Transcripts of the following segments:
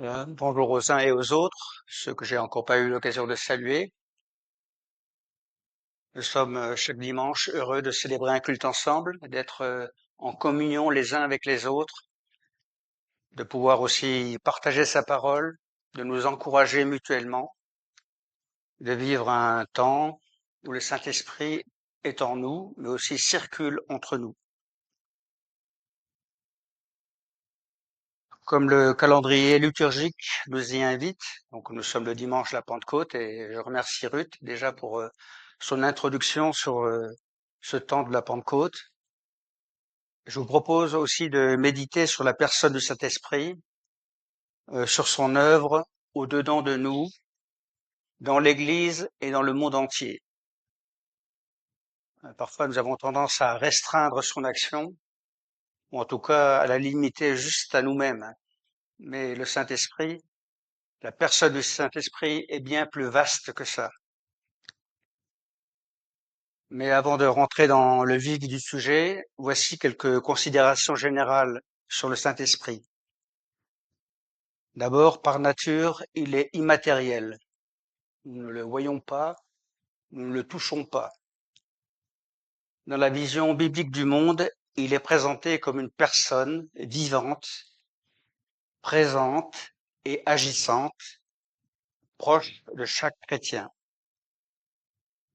Bonjour aux uns et aux autres, ceux que j'ai encore pas eu l'occasion de saluer. Nous sommes chaque dimanche heureux de célébrer un culte ensemble, d'être en communion les uns avec les autres, de pouvoir aussi partager sa parole, de nous encourager mutuellement, de vivre un temps où le Saint-Esprit est en nous, mais aussi circule entre nous. Comme le calendrier liturgique nous y invite, donc nous sommes le dimanche de la Pentecôte et je remercie Ruth déjà pour son introduction sur ce temps de la Pentecôte. Je vous propose aussi de méditer sur la personne du Saint-Esprit, sur son œuvre au-dedans de nous, dans l'Église et dans le monde entier. Parfois, nous avons tendance à restreindre son action, ou en tout cas à la limiter juste à nous-mêmes. Mais le Saint-Esprit, la personne du Saint-Esprit est bien plus vaste que ça. Mais avant de rentrer dans le vif du sujet, voici quelques considérations générales sur le Saint-Esprit. D'abord, par nature, il est immatériel. Nous ne le voyons pas, nous ne le touchons pas. Dans la vision biblique du monde, il est présenté comme une personne vivante, présente et agissante, proche de chaque chrétien.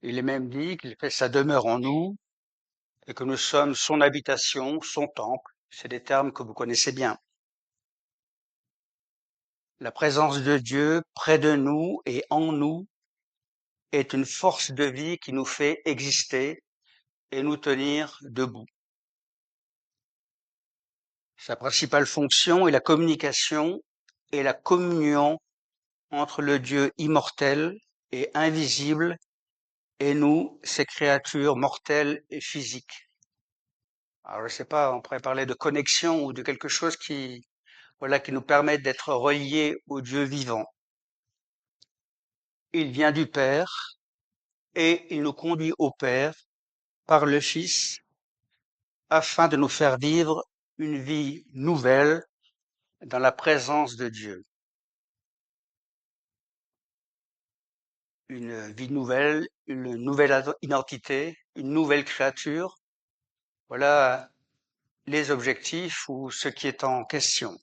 Il est même dit qu'il fait sa demeure en nous et que nous sommes son habitation, son temple. C'est des termes que vous connaissez bien. La présence de Dieu près de nous et en nous est une force de vie qui nous fait exister et nous tenir debout. Sa principale fonction est la communication et la communion entre le Dieu immortel et invisible et nous, ces créatures mortelles et physiques. Alors, je sais pas, on pourrait parler de connexion ou de quelque chose qui nous permet d'être reliés au Dieu vivant. Il vient du Père et il nous conduit au Père par le Fils afin de nous faire vivre une vie nouvelle dans la présence de Dieu. Une vie nouvelle, une nouvelle identité, une nouvelle créature. Voilà les objectifs ou ce qui est en question.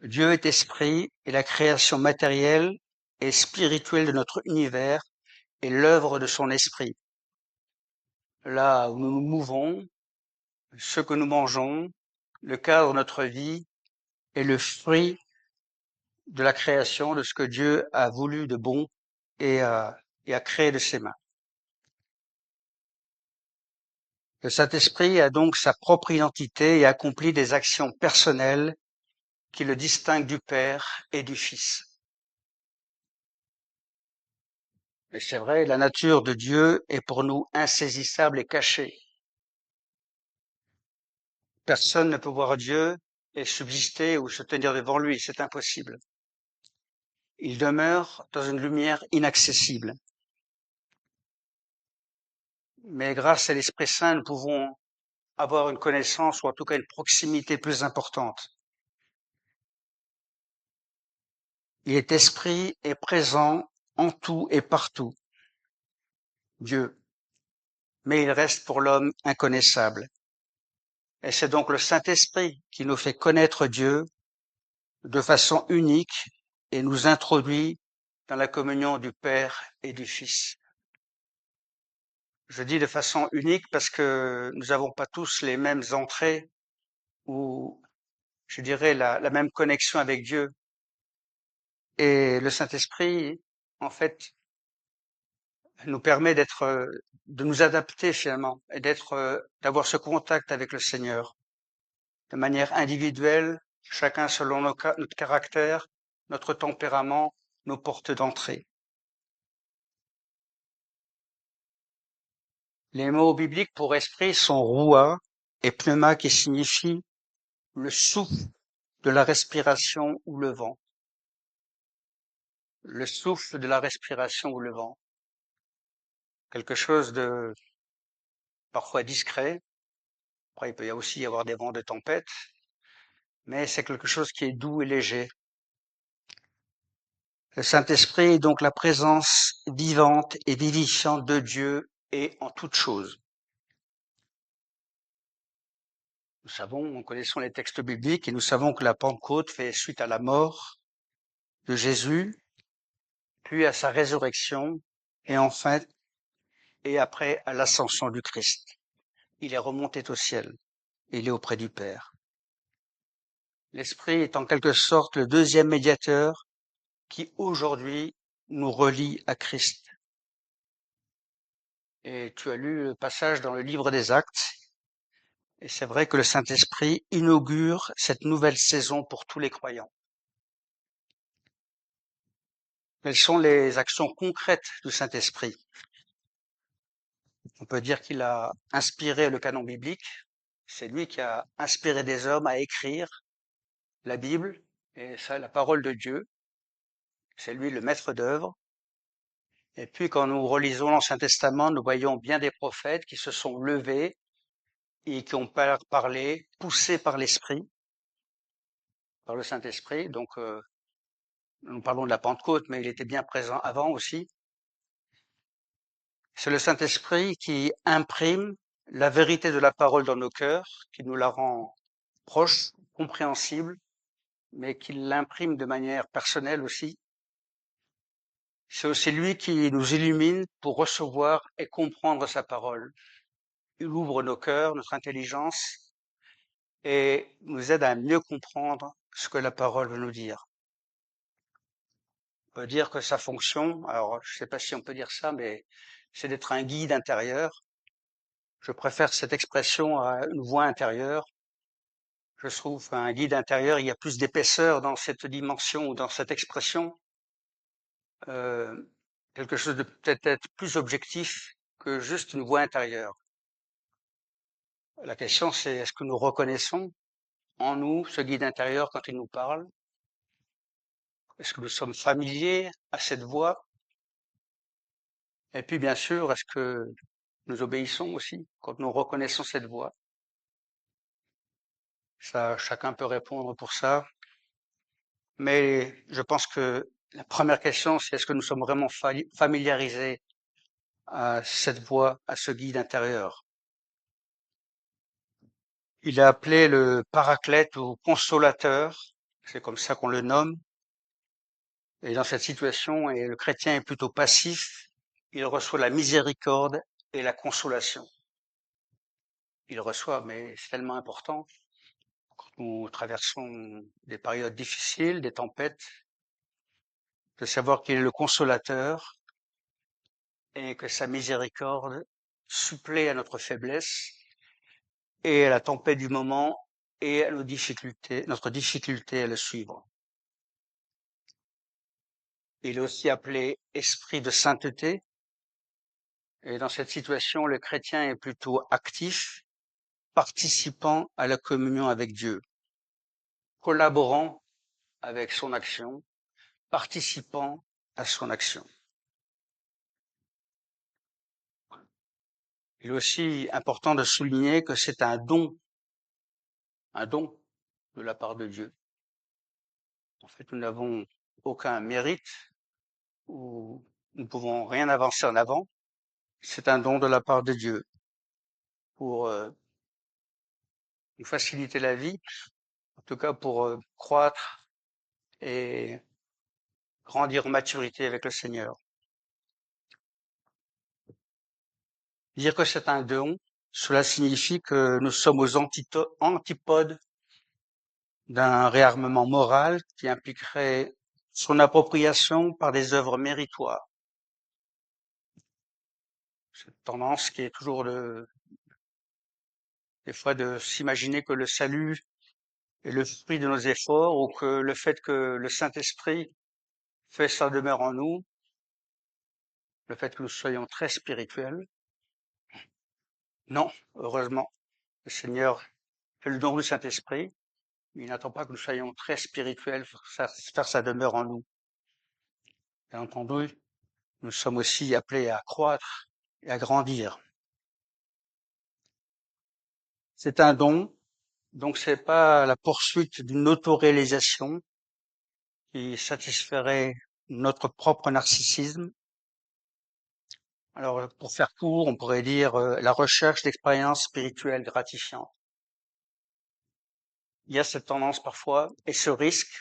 Dieu est esprit et la création matérielle et spirituelle de notre univers est l'œuvre de son esprit. Là où nous nous mouvons, ce que nous mangeons, le cadre de notre vie est le fruit de la création, de ce que Dieu a voulu de bon et a créé de ses mains. Le Saint-Esprit a donc sa propre identité et accomplit des actions personnelles qui le distinguent du Père et du Fils. Et c'est vrai, la nature de Dieu est pour nous insaisissable et cachée. Personne ne peut voir Dieu et subsister ou se tenir devant lui, c'est impossible. Il demeure dans une lumière inaccessible. Mais grâce à l'Esprit Saint, nous pouvons avoir une connaissance ou en tout cas une proximité plus importante. Il est esprit et présent en tout et partout, Dieu, mais il reste pour l'homme inconnaissable. Et c'est donc le Saint-Esprit qui nous fait connaître Dieu de façon unique et nous introduit dans la communion du Père et du Fils. Je dis de façon unique parce que nous n'avons pas tous les mêmes entrées ou, je dirais, la même connexion avec Dieu. Et le Saint-Esprit, en fait, nous permet de nous adapter finalement et d'avoir ce contact avec le Seigneur de manière individuelle, chacun selon notre caractère, notre tempérament, nos portes d'entrée. Les mots bibliques pour esprit sont roua et pneuma qui signifie le souffle de la respiration ou le vent. Le souffle de la respiration ou le vent. Quelque chose de parfois discret. Après, il peut y aussi y avoir des vents de tempête. mais c'est quelque chose qui est doux et léger. Le Saint-Esprit est donc la présence vivante et vivifiante de Dieu et en toutes choses. Nous connaissons les textes bibliques et nous savons que la Pentecôte fait suite à la mort de Jésus, puis à sa résurrection et enfin et après à l'ascension du Christ. Il est remonté au ciel. Il est auprès du Père. L'Esprit est en quelque sorte le deuxième médiateur qui aujourd'hui nous relie à Christ. Et tu as lu le passage dans le livre des Actes, et c'est vrai que le Saint-Esprit inaugure cette nouvelle saison pour tous les croyants. Quelles sont les actions concrètes du Saint-Esprit? On peut dire qu'il a inspiré le canon biblique. C'est lui qui a inspiré des hommes à écrire la Bible, et ça, la parole de Dieu. C'est lui le maître d'œuvre. Et puis, quand nous relisons l'Ancien Testament, nous voyons bien des prophètes qui se sont levés et qui ont parlé, poussés par l'Esprit, par le Saint-Esprit. Donc, nous parlons de la Pentecôte, mais il était bien présent avant aussi. C'est le Saint-Esprit qui imprime la vérité de la parole dans nos cœurs, qui nous la rend proche, compréhensible, mais qui l'imprime de manière personnelle aussi. C'est aussi lui qui nous illumine pour recevoir et comprendre sa parole. Il ouvre nos cœurs, notre intelligence, et nous aide à mieux comprendre ce que la parole veut nous dire. On peut dire que sa fonction, alors je ne sais pas si on peut dire ça, mais c'est d'être un guide intérieur. Je préfère cette expression à une voix intérieure. Je trouve qu'un guide intérieur, il y a plus d'épaisseur dans cette dimension ou dans cette expression, euh, quelque chose de peut-être plus objectif que juste une voix intérieure. La question, c'est est-ce que nous reconnaissons en nous ce guide intérieur quand il nous parle? Est-ce que nous sommes familiers à cette voix? Et puis, bien sûr, est-ce que nous obéissons aussi quand nous reconnaissons cette voix? Ça, chacun peut répondre pour ça. Mais je pense que la première question, c'est est-ce que nous sommes vraiment familiarisés à cette voix, à ce guide intérieur? Il est appelé le paraclète ou consolateur. C'est comme ça qu'on le nomme. Et dans cette situation, et le chrétien est plutôt passif, il reçoit la miséricorde et la consolation. Il reçoit, mais c'est tellement important. Quand nous traversons des périodes difficiles, des tempêtes, de savoir qu'il est le consolateur et que sa miséricorde supplée à notre faiblesse et à la tempête du moment et à nos difficultés, notre difficulté à le suivre. Il est aussi appelé esprit de sainteté. Et dans cette situation, le chrétien est plutôt actif, participant à la communion avec Dieu, collaborant avec son action, participant à son action. Il est aussi important de souligner que c'est un don de la part de Dieu. En fait, nous n'avons aucun mérite ou nous ne pouvons rien avancer en avant. C'est un don de la part de Dieu pour nous faciliter la vie, en tout cas pour croître et grandir en maturité avec le Seigneur. Dire que c'est un don, cela signifie que nous sommes aux antipodes d'un réarmement moral qui impliquerait son appropriation par des œuvres méritoires. Cette tendance qui est toujours des fois de s'imaginer que le salut est le fruit de nos efforts ou que le fait que le Saint-Esprit fait sa demeure en nous, le fait que nous soyons très spirituels. Non, heureusement, le Seigneur fait le don du Saint-Esprit. Il n'attend pas que nous soyons très spirituels pour faire sa demeure en nous. Bien entendu, nous sommes aussi appelés à croître et à grandir. C'est un don Donc c'est pas la poursuite d'une autoréalisation qui satisferait notre propre narcissisme. Alors pour faire court, on pourrait dire la recherche d'expériences spirituelles gratifiantes. Il y a cette tendance parfois et ce risque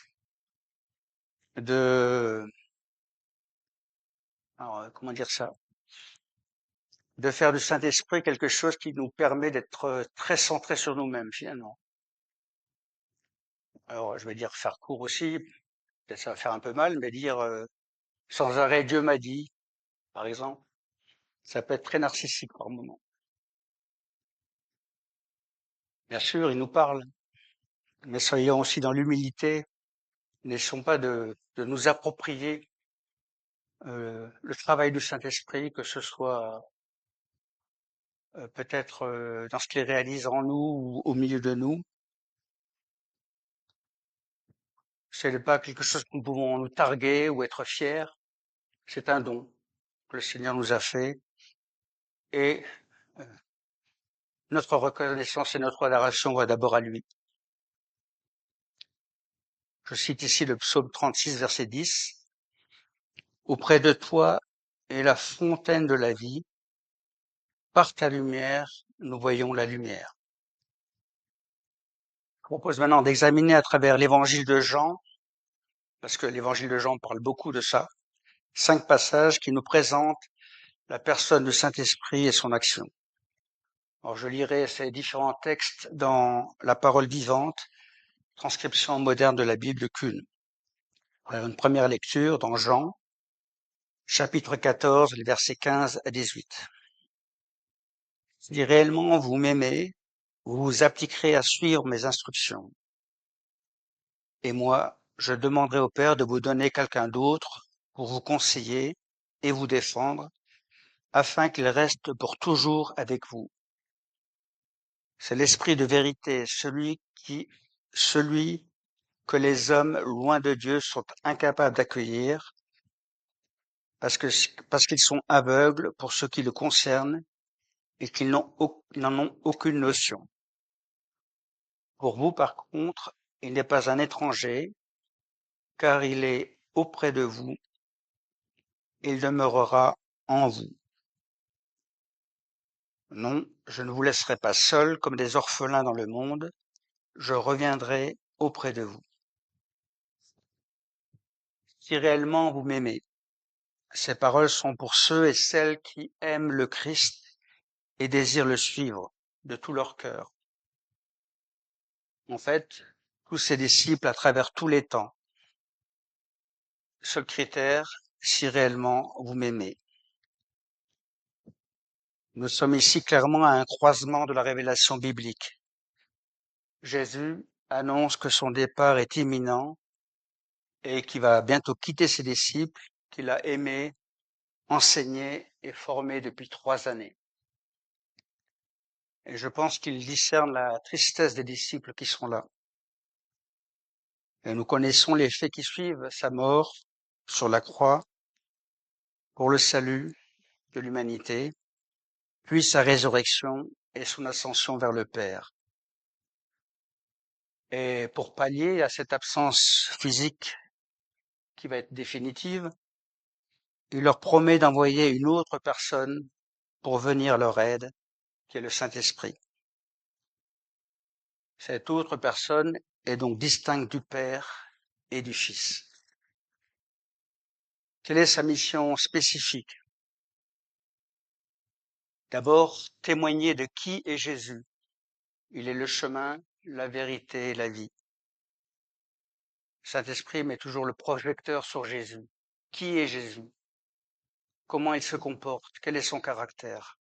de, alors, comment dire ça, de faire du Saint-Esprit quelque chose qui nous permet d'être très centrés sur nous-mêmes finalement. Alors je vais dire faire court aussi, peut-être ça va faire un peu mal, mais dire sans arrêt Dieu m'a dit, par exemple, ça peut être très narcissique par moment. Bien sûr, il nous parle, mais soyons aussi dans l'humilité. Ne laissons pas de nous approprier le travail du Saint-Esprit, que ce soit peut-être dans ce qu'il réalise en nous ou au milieu de nous. Ce n'est pas quelque chose que nous pouvons nous targuer ou être fiers. C'est un don que le Seigneur nous a fait et euh, notre reconnaissance et notre adoration va d'abord à lui. Je cite ici le psaume 36, verset 10. Auprès de toi est la fontaine de la vie. Par ta lumière, nous voyons la lumière. Je propose maintenant d'examiner à travers l'évangile de Jean, parce que l'évangile de Jean parle beaucoup de ça, 5 passages qui nous présentent la personne du Saint-Esprit et son action. Alors, je lirai ces différents textes dans la parole vivante, transcription moderne de la Bible qu'une. Alors, une première lecture dans Jean, chapitre 14, les versets 15 à 18. Si réellement vous m'aimez, vous vous appliquerez à suivre mes instructions. Et moi, je demanderai au Père de vous donner quelqu'un d'autre pour vous conseiller et vous défendre, afin qu'il reste pour toujours avec vous. C'est l'Esprit de vérité, celui que les hommes loin de Dieu sont incapables d'accueillir, parce qu'ils sont aveugles pour ce qui le concerne et qu'ils n'en ont aucune notion. Pour vous, par contre, il n'est pas un étranger, car il est auprès de vous, il demeurera en vous. Non, je ne vous laisserai pas seuls comme des orphelins dans le monde, je reviendrai auprès de vous. Si réellement vous m'aimez, ces paroles sont pour ceux et celles qui aiment le Christ et désirent le suivre de tout leur cœur. En fait, tous ses disciples à travers tous les temps. Seul critère, si réellement vous m'aimez. Nous sommes ici clairement à un croisement de la révélation biblique. Jésus annonce que son départ est imminent et qu'il va bientôt quitter ses disciples qu'il a aimés, enseignés et formés depuis 3 années. Et je pense qu'il discerne la tristesse des disciples qui sont là. Et nous connaissons les faits qui suivent sa mort sur la croix pour le salut de l'humanité, puis sa résurrection et son ascension vers le Père. Et pour pallier à cette absence physique qui va être définitive, il leur promet d'envoyer une autre personne pour venir à leur aide, qui est le Saint-Esprit. Cette autre personne est donc distincte du Père et du Fils. Quelle est sa mission spécifique? D'abord, témoigner de qui est Jésus. Il est le chemin, la vérité et la vie. Saint-Esprit met toujours le projecteur sur Jésus. Qui est Jésus? Comment il se comporte? Quel est son caractère?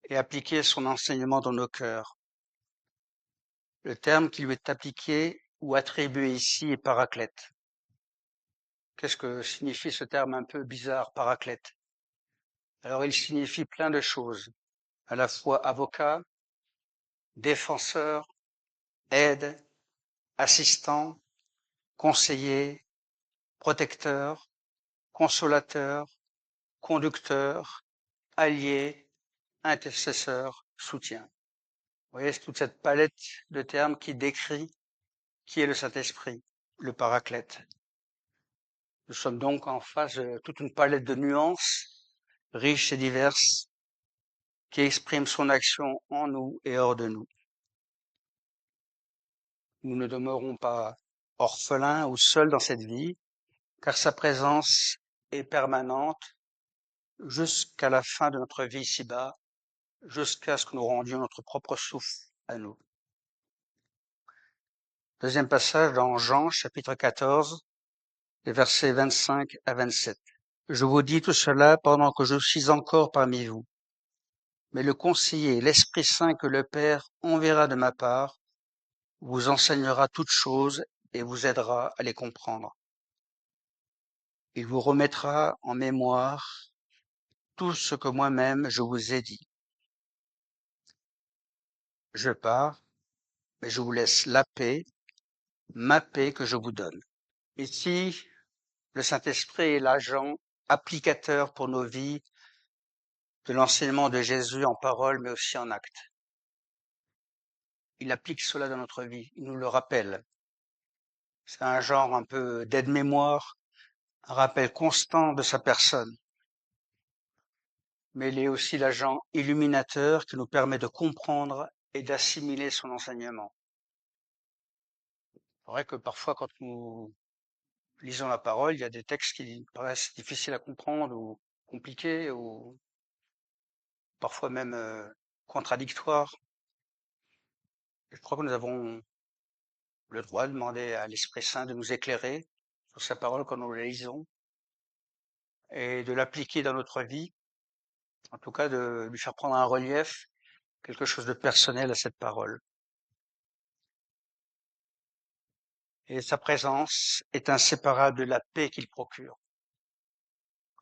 Et appliquer son enseignement dans nos cœurs. Le terme qui lui est appliqué ou attribué ici est paraclète. Qu'est-ce que signifie ce terme un peu bizarre, paraclète? Alors il signifie plein de choses, à la fois avocat, défenseur, aide, assistant, conseiller, protecteur, consolateur, conducteur, allié, intercesseur, soutien. Vous voyez, c'est toute cette palette de termes qui décrit qui est le Saint-Esprit, le Paraclète. Nous sommes donc en face de toute une palette de nuances riches et diverses qui expriment son action en nous et hors de nous. Nous ne demeurons pas orphelins ou seuls dans cette vie, car sa présence est permanente jusqu'à la fin de notre vie ici-bas, jusqu'à ce que nous rendions notre propre souffle à nous. Deuxième passage dans Jean, chapitre 14, les versets 25 à 27. Je vous dis tout cela pendant que je suis encore parmi vous. Mais le conseiller, l'Esprit Saint que le Père enverra de ma part, vous enseignera toutes choses et vous aidera à les comprendre. Il vous remettra en mémoire tout ce que moi-même je vous ai dit. Je pars, mais je vous laisse la paix, ma paix que je vous donne. Ici, le Saint-Esprit est l'agent applicateur pour nos vies de l'enseignement de Jésus en parole, mais aussi en acte. Il applique cela dans notre vie, il nous le rappelle. C'est un genre un peu d'aide-mémoire, un rappel constant de sa personne. Mais il est aussi l'agent illuminateur qui nous permet de comprendre et d'assimiler son enseignement. C'est vrai que parfois, quand nous lisons la parole, il y a des textes qui paraissent difficiles à comprendre ou compliqués ou parfois même contradictoires. Et je crois que nous avons le droit de demander à l'Esprit Saint de nous éclairer sur sa parole quand nous la lisons et de l'appliquer dans notre vie, en tout cas de lui faire prendre un relief, quelque chose de personnel à cette parole. Et sa présence est inséparable de la paix qu'il procure.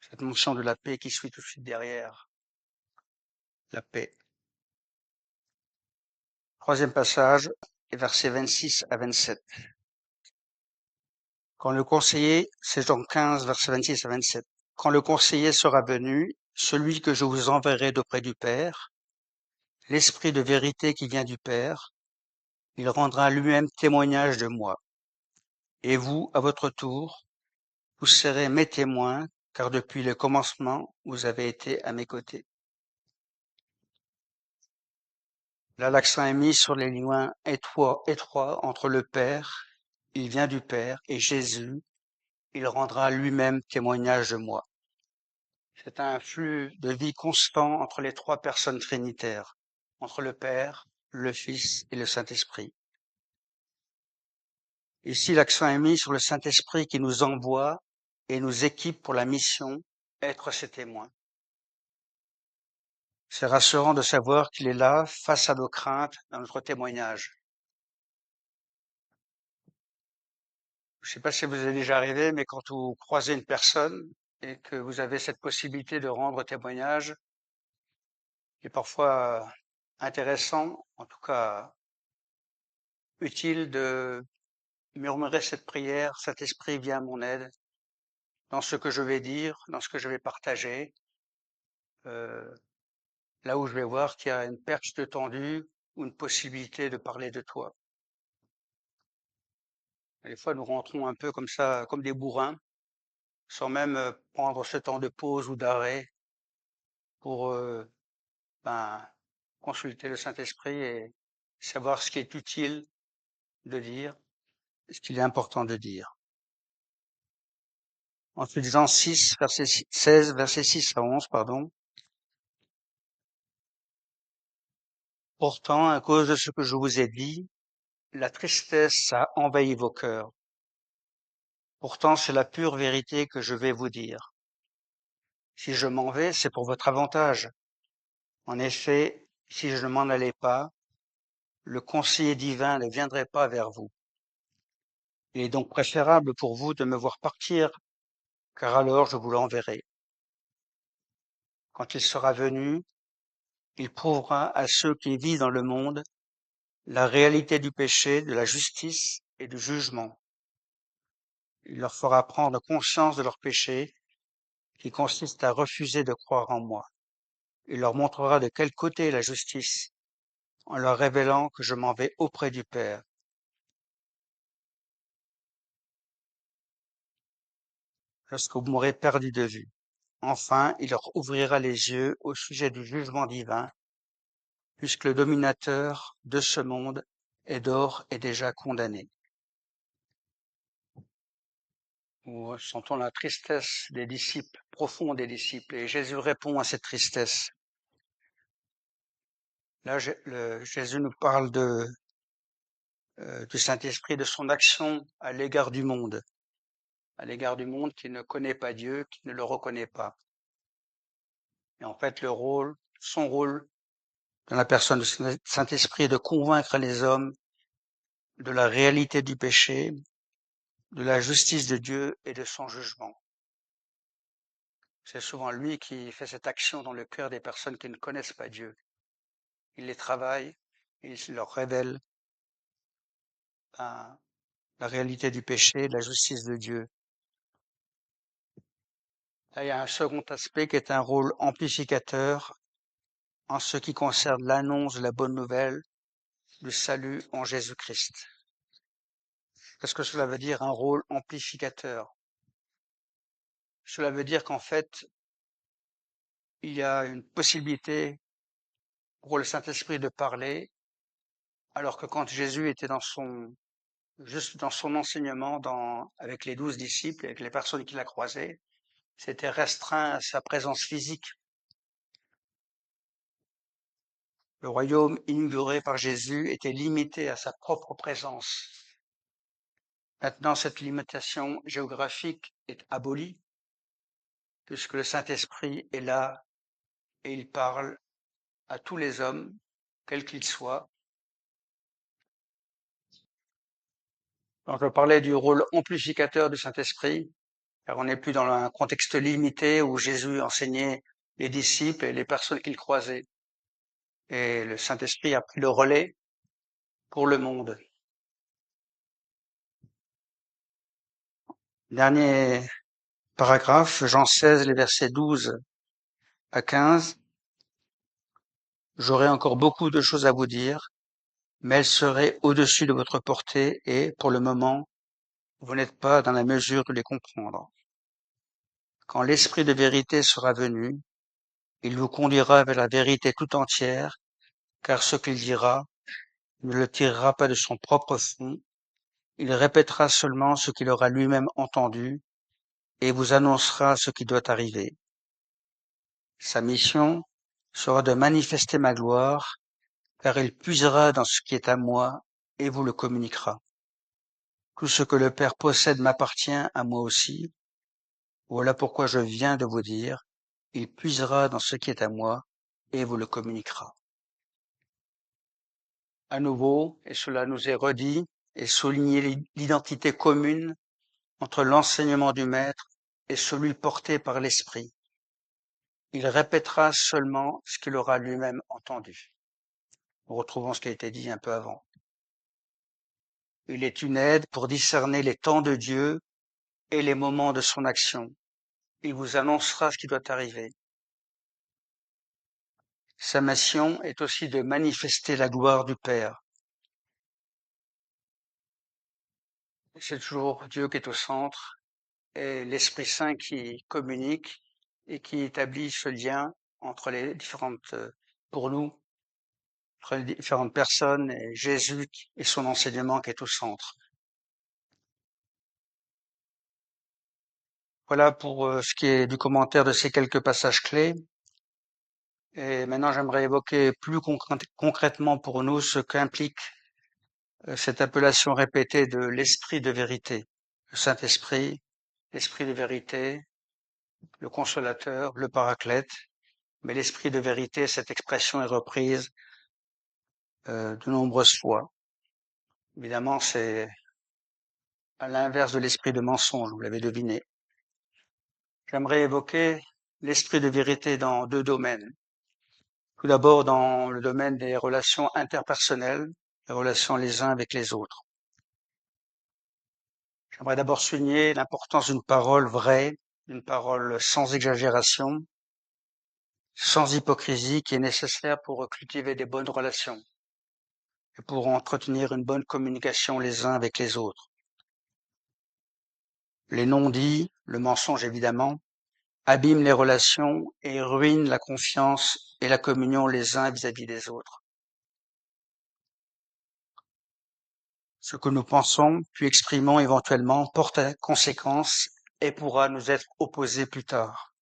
Cette mention de la paix qui suit tout de suite derrière. La paix. Troisième passage, versets 26 à 27. Quand le conseiller, c'est Jean 15, versets 26 à 27. Quand le conseiller sera venu, celui que je vous enverrai d'auprès du Père, l'Esprit de vérité qui vient du Père, il rendra lui-même témoignage de moi. Et vous, à votre tour, vous serez mes témoins, car depuis le commencement, vous avez été à mes côtés. Là, l'accent est mis sur les liens étroits entre le Père, il vient du Père, et Jésus, il rendra lui-même témoignage de moi. C'est un flux de vie constant entre les trois personnes trinitaires, entre le Père, le Fils et le Saint-Esprit. Ici, l'accent est mis sur le Saint-Esprit qui nous envoie et nous équipe pour la mission, être ses témoins. C'est rassurant de savoir qu'il est là face à nos craintes dans notre témoignage. Je ne sais pas si vous est déjà arrivé, mais quand vous croisez une personne et que vous avez cette possibilité de rendre témoignage, il est parfois intéressant, en tout cas utile de murmurer cette prière, cet esprit vient à mon aide dans ce que je vais dire, dans ce que je vais partager, euh, là où je vais voir qu'il y a une perche de tendu ou une possibilité de parler de toi. Et des fois, nous rentrons un peu comme ça, comme des bourrins, sans même prendre ce temps de pause ou d'arrêt pour ben, consulter le Saint-Esprit et savoir ce qui est utile de dire, ce qu'il est important de dire. Ensuite, Jean 6, verset 16, verset 6 à 11, pardon. Pourtant, à cause de ce que je vous ai dit, la tristesse a envahi vos cœurs. Pourtant, c'est la pure vérité que je vais vous dire. Si je m'en vais, c'est pour votre avantage. En effet, si je ne m'en allais pas, le conseiller divin ne viendrait pas vers vous. Il est donc préférable pour vous de me voir partir, car alors je vous l'enverrai. Quand il sera venu, il prouvera à ceux qui vivent dans le monde la réalité du péché, de la justice et du jugement. Il leur fera prendre conscience de leur péché, qui consiste à refuser de croire en moi. Il leur montrera de quel côté est la justice, en leur révélant que je m'en vais auprès du Père. Lorsque vous m'aurez perdu de vue. Enfin, il leur ouvrira les yeux au sujet du jugement divin, puisque le dominateur de ce monde est d'or et déjà condamné. Nous sentons la tristesse des disciples, profonde des disciples, et Jésus répond à cette tristesse. Là, Jésus nous parle du Saint-Esprit, de son action à l'égard du monde qui ne connaît pas Dieu, qui ne le reconnaît pas. Et en fait, son rôle dans la personne du Saint-Esprit est de convaincre les hommes de la réalité du péché, de la justice de Dieu et de son jugement. C'est souvent lui qui fait cette action dans le cœur des personnes qui ne connaissent pas Dieu. Il les travaille, il leur révèle la réalité du péché, de la justice de Dieu. Là, il y a un second aspect qui est un rôle amplificateur en ce qui concerne l'annonce de la bonne nouvelle du salut en Jésus-Christ. Qu'est-ce que cela veut dire, un rôle amplificateur? Cela veut dire qu'en fait, il y a une possibilité pour le Saint-Esprit de parler, alors que quand Jésus était juste dans son enseignement, avec les 12 disciples, avec les personnes qu'il a croisées, c'était restreint à sa présence physique. Le royaume inauguré par Jésus était limité à sa propre présence. Maintenant, cette limitation géographique est abolie, puisque le Saint-Esprit est là et il parle à tous les hommes, quels qu'ils soient. Donc, je parlais du rôle amplificateur du Saint-Esprit, car on n'est plus dans un contexte limité où Jésus enseignait les disciples et les personnes qu'il croisait. Et le Saint-Esprit a pris le relais pour le monde. Dernier paragraphe, Jean 16, les versets 12 à 15. J'aurais encore beaucoup de choses à vous dire, mais elles seraient au-dessus de votre portée et, pour le moment, vous n'êtes pas dans la mesure de les comprendre. Quand l'Esprit de vérité sera venu, il vous conduira vers la vérité tout entière, car ce qu'il dira ne le tirera pas de son propre fond, il répétera seulement ce qu'il aura lui-même entendu et vous annoncera ce qui doit arriver. Sa mission sera de manifester ma gloire, car il puisera dans ce qui est à moi et vous le communiquera. Tout ce que le Père possède m'appartient à moi aussi. Voilà pourquoi je viens de vous dire, il puisera dans ce qui est à moi et vous le communiquera. À nouveau, et cela nous est redit, et souligné l'identité commune entre l'enseignement du Maître et celui porté par l'Esprit. Il répétera seulement ce qu'il aura lui-même entendu. Nous retrouvons ce qui a été dit un peu avant. Il est une aide pour discerner les temps de Dieu et les moments de son action. Il vous annoncera ce qui doit arriver. Sa mission est aussi de manifester la gloire du Père. C'est toujours Dieu qui est au centre et l'Esprit Saint qui communique et qui établit ce lien entre les différentes, pour nous, entre les différentes personnes et Jésus et son enseignement qui est au centre. Voilà pour ce qui est du commentaire de ces quelques passages clés. Et maintenant, j'aimerais évoquer plus concrètement pour nous ce qu'implique cette appellation répétée de l'Esprit de vérité. Le Saint-Esprit, l'Esprit de vérité, le Consolateur, le Paraclète. Mais l'Esprit de vérité, cette expression est reprise de nombreuses fois. Évidemment, c'est à l'inverse de l'esprit de mensonge, vous l'avez deviné. J'aimerais évoquer l'esprit de vérité dans deux domaines. Tout d'abord dans le domaine des relations interpersonnelles, les relations les uns avec les autres. J'aimerais d'abord souligner l'importance d'une parole vraie, d'une parole sans exagération, sans hypocrisie, qui est nécessaire pour cultiver des bonnes relations. et pour entretenir une bonne communication les uns avec les autres. Les non-dits, le mensonge évidemment, abîment les relations et ruinent la confiance et la communion les uns vis-à-vis des autres. Ce que nous pensons, puis exprimons éventuellement, porte à conséquence et pourra nous être opposé plus tard.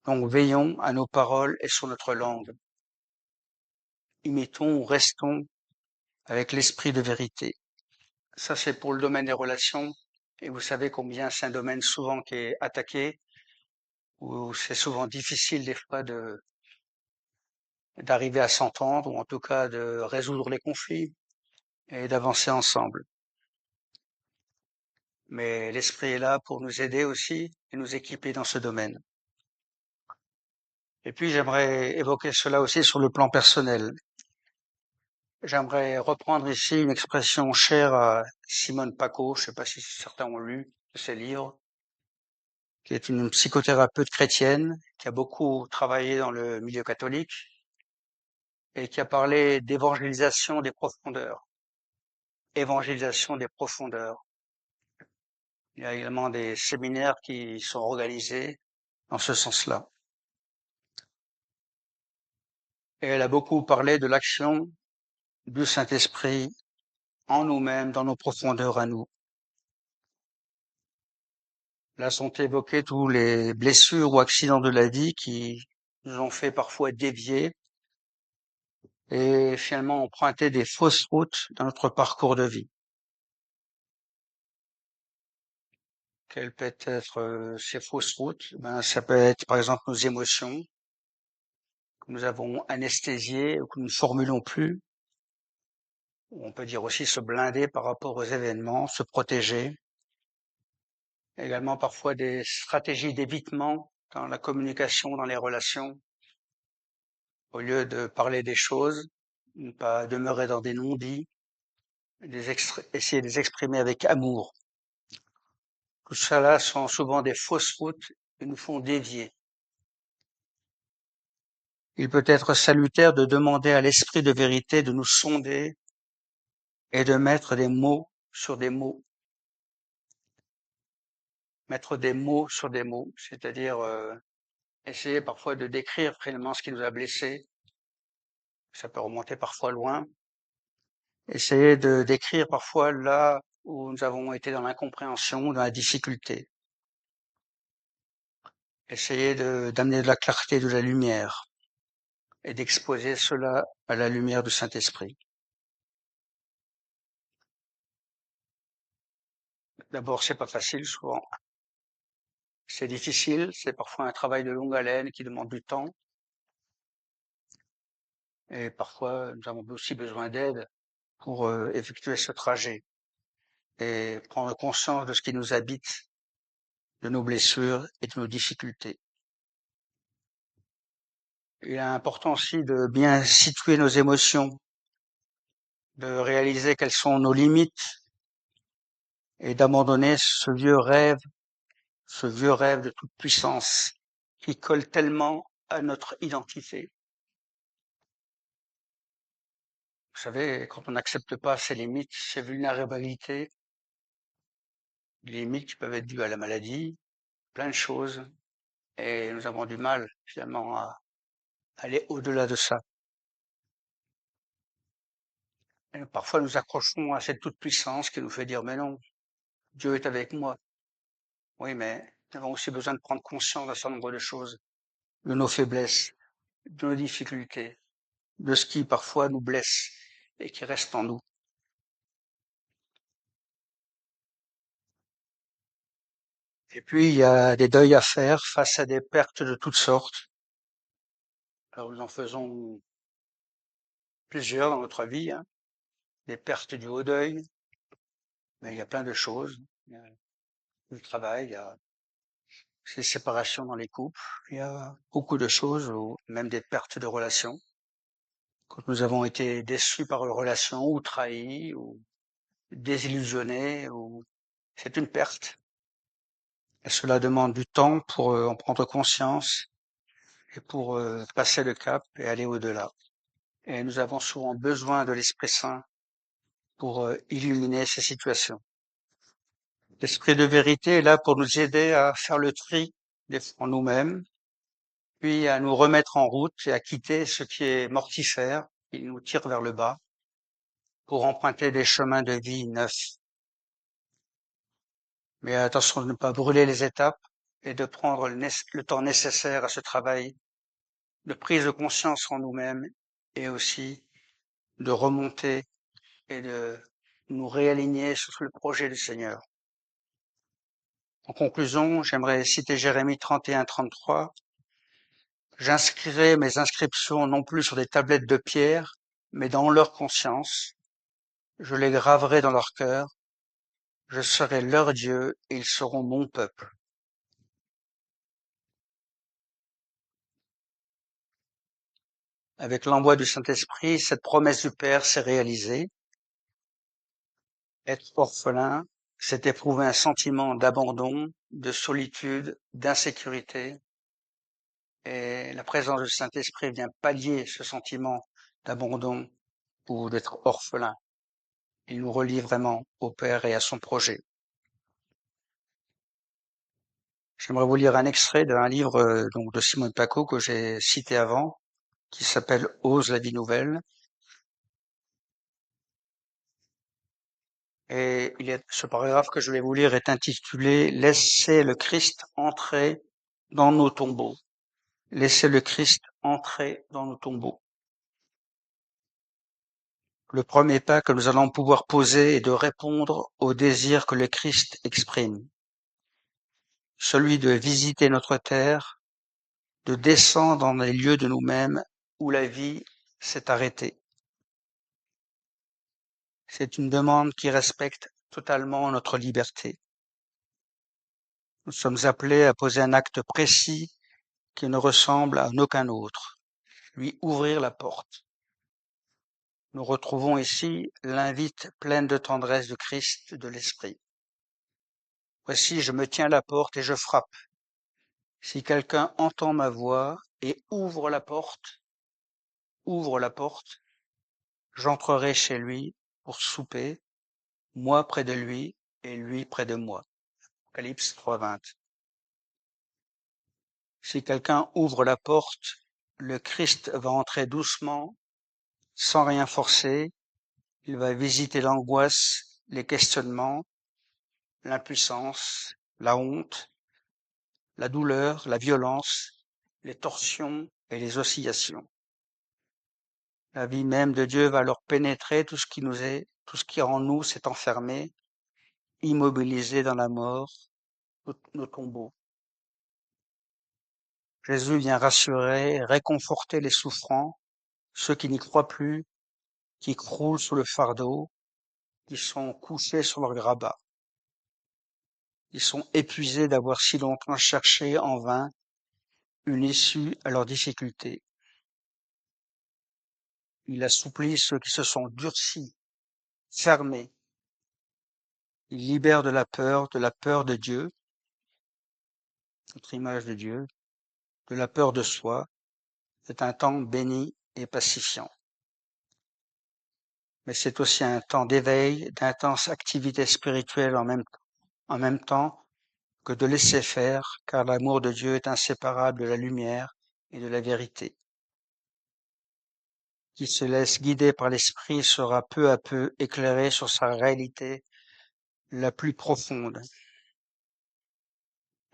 Donc veillons à nos paroles et sur notre langue. Imitons ou restons avec l'esprit de vérité. Ça, c'est pour le domaine des relations. Et vous savez combien c'est un domaine souvent qui est attaqué, où c'est souvent difficile des fois d'arriver à s'entendre, ou en tout cas de résoudre les conflits et d'avancer ensemble. Mais l'esprit est là pour nous aider aussi et nous équiper dans ce domaine. Et puis j'aimerais évoquer cela aussi sur le plan personnel. J'aimerais reprendre ici une expression chère à Simone Paco, je ne sais pas si certains ont lu ses livres, qui est une psychothérapeute chrétienne, qui a beaucoup travaillé dans le milieu catholique et qui a parlé d'évangélisation des profondeurs. Évangélisation des profondeurs. Il y a également des séminaires qui sont organisés dans ce sens-là. Et elle a beaucoup parlé de l'action du Saint-Esprit en nous-mêmes, dans nos profondeurs à nous. Là sont évoquées tous les blessures ou accidents de la vie qui nous ont fait parfois dévier et finalement emprunter des fausses routes dans notre parcours de vie. Quelles peuvent être ces fausses routes? Ça peut être par exemple nos émotions que nous avons anesthésiées ou que nous ne formulons plus. On peut dire aussi se blinder par rapport aux événements, se protéger. Également parfois des stratégies d'évitement dans la communication, dans les relations. Au lieu de parler des choses, ne pas demeurer dans des non-dits, essayer de les exprimer avec amour. Tout cela sont souvent des fausses routes qui nous font dévier. Il peut être salutaire de demander à l'esprit de vérité de nous sonder et de mettre des mots sur des mots. Mettre des mots sur des mots, c'est-à-dire essayer parfois de décrire finalement ce qui nous a blessés. Ça peut remonter parfois loin. Essayer de décrire parfois là où nous avons été dans l'incompréhension, dans la difficulté. Essayer d'amener de la clarté, de la lumière et d'exposer cela à la lumière du Saint-Esprit. D'abord, c'est pas facile souvent. C'est difficile, c'est parfois un travail de longue haleine qui demande du temps. Et parfois, nous avons aussi besoin d'aide pour effectuer ce trajet et prendre conscience de ce qui nous habite, de nos blessures et de nos difficultés. Il est important aussi de bien situer nos émotions, de réaliser quelles sont nos limites et d'abandonner ce vieux rêve de toute puissance qui colle tellement à notre identité. Vous savez, quand on n'accepte pas ses limites, ses vulnérabilités, les limites qui peuvent être dues à la maladie, plein de choses, et nous avons du mal finalement à aller au-delà de ça. Et parfois nous accrochons à cette toute-puissance qui nous fait dire, mais non, Dieu est avec moi. Oui, mais nous avons aussi besoin de prendre conscience d'un certain nombre de choses, de nos faiblesses, de nos difficultés, de ce qui parfois nous blesse et qui reste en nous. Et puis, il y a des deuils à faire face à des pertes de toutes sortes. Alors, nous en faisons plusieurs dans notre vie, hein. Des pertes dues au deuil, mais il y a plein de choses. Il y a du travail, il y a des séparations dans les couples, il y a beaucoup de choses, ou même des pertes de relations. Quand nous avons été déçus par une relation, ou trahis, ou désillusionnés, ou c'est une perte. Et cela demande du temps pour en prendre conscience et pour passer le cap et aller au-delà. et nous avons souvent besoin de l'Esprit Saint pour illuminer ces situations. L'Esprit de vérité est là pour nous aider à faire le tri en nous-mêmes, puis à nous remettre en route et à quitter ce qui est mortifère, qui nous tire vers le bas, pour emprunter des chemins de vie neufs. Mais attention de ne pas brûler les étapes et de prendre le temps nécessaire à ce travail de prise de conscience en nous-mêmes et aussi de remonter et de nous réaligner sur le projet du Seigneur. En conclusion, j'aimerais citer Jérémie 31-33. J'inscrirai mes inscriptions non plus sur des tablettes de pierre, mais dans leur conscience. Je les graverai dans leur cœur. Je serai leur Dieu et ils seront mon peuple. Avec l'envoi du Saint-Esprit, cette promesse du Père s'est réalisée. Être orphelin, c'est éprouver un sentiment d'abandon, de solitude, d'insécurité. Et la présence du Saint-Esprit vient pallier ce sentiment d'abandon ou d'être orphelin. Il nous relie vraiment au Père et à son projet. J'aimerais vous lire un extrait d'un livre donc de Simone Paco que j'ai cité avant, qui s'appelle Ose la vie nouvelle. Et ce paragraphe que je vais vous lire est intitulé Laissez le Christ entrer dans nos tombeaux. Laissez le Christ entrer dans nos tombeaux. Le premier pas que nous allons pouvoir poser est de répondre au désir que le Christ exprime, celui de visiter notre terre, de descendre dans les lieux de nous-mêmes où la vie s'est arrêtée. C'est une demande qui respecte totalement notre liberté. Nous sommes appelés à poser un acte précis qui ne ressemble à aucun autre, lui ouvrir la porte. Nous retrouvons ici l'invite pleine de tendresse de Christ, de l'Esprit. Voici, je me tiens à la porte et je frappe. Si quelqu'un entend ma voix et ouvre la porte, j'entrerai chez lui pour souper, moi près de lui et lui près de moi. Apocalypse 3:20. Si quelqu'un ouvre la porte, le Christ va entrer doucement, sans rien forcer. Il va visiter l'angoisse, les questionnements, l'impuissance, la honte, la douleur, la violence, les torsions et les oscillations. La vie même de Dieu va alors pénétrer tout ce qui en nous s'est enfermé, immobilisé dans la mort, nos tombeaux. Jésus vient rassurer, réconforter les souffrants, ceux qui n'y croient plus, qui croulent sous le fardeau, qui sont couchés sur leur grabat. Ils sont épuisés d'avoir si longtemps cherché en vain une issue à leurs difficultés. Il assouplit ceux qui se sont durcis, fermés. Il libère de la peur de Dieu, notre image de Dieu, de la peur de soi. C'est un temps béni et pacifiant. Mais c'est aussi un temps d'éveil, d'intense activité spirituelle en même temps que de laisser faire, car l'amour de Dieu est inséparable de la lumière et de la vérité. Qui se laisse guider par l'Esprit sera peu à peu éclairé sur sa réalité la plus profonde.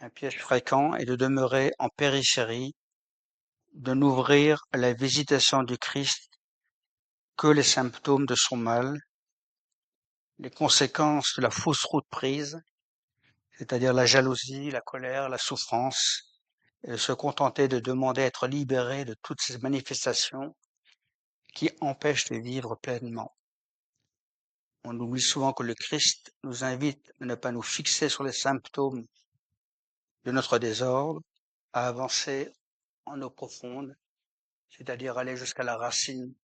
Un piège fréquent est de demeurer en périphérie, de n'ouvrir à la visitation du Christ que les symptômes de son mal, les conséquences de la fausse route prise, c'est-à-dire la jalousie, la colère, la souffrance, et de se contenter de demander à être libéré de toutes ces manifestations qui empêchent de vivre pleinement. On oublie souvent que le Christ nous invite à ne pas nous fixer sur les symptômes de notre désordre, à avancer en eau profonde, c'est-à-dire aller jusqu'à la racine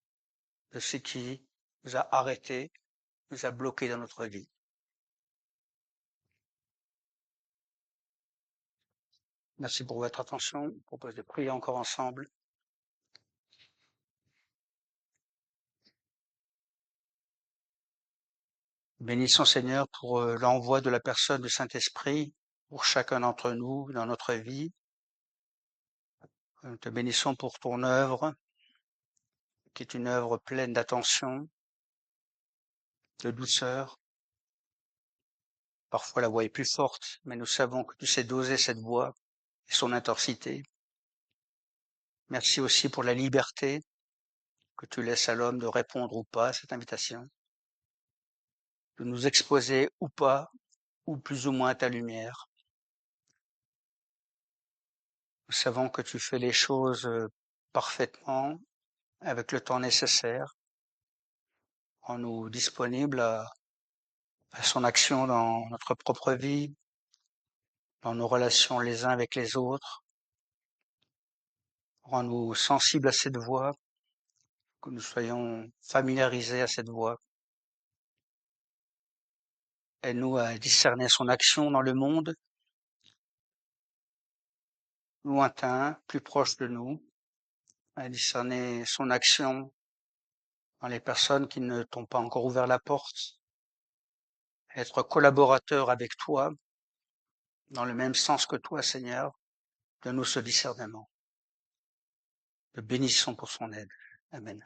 de ce qui nous a arrêtés, nous a bloqués dans notre vie. Merci pour votre attention. Je propose de prier encore ensemble. Bénissons Seigneur pour l'envoi de la personne du Saint-Esprit pour chacun d'entre nous dans notre vie. Nous te bénissons pour ton œuvre, qui est une œuvre pleine d'attention, de douceur. Parfois la voix est plus forte, mais nous savons que tu sais doser cette voix et son intensité. Merci aussi pour la liberté que tu laisses à l'homme de répondre ou pas à cette invitation, de nous exposer ou pas, ou plus ou moins à ta lumière. Nous savons que tu fais les choses parfaitement, avec le temps nécessaire, rends-nous disponibles à son action dans notre propre vie, dans nos relations les uns avec les autres. Rends-nous sensibles à cette voix, que nous soyons familiarisés à cette voix. Aide-nous à discerner son action dans le monde, lointain, plus proche de nous, à discerner son action dans les personnes qui ne t'ont pas encore ouvert la porte, être collaborateur avec toi, dans le même sens que toi, Seigneur. Donne-nous ce discernement. Te bénissons pour son aide. Amen.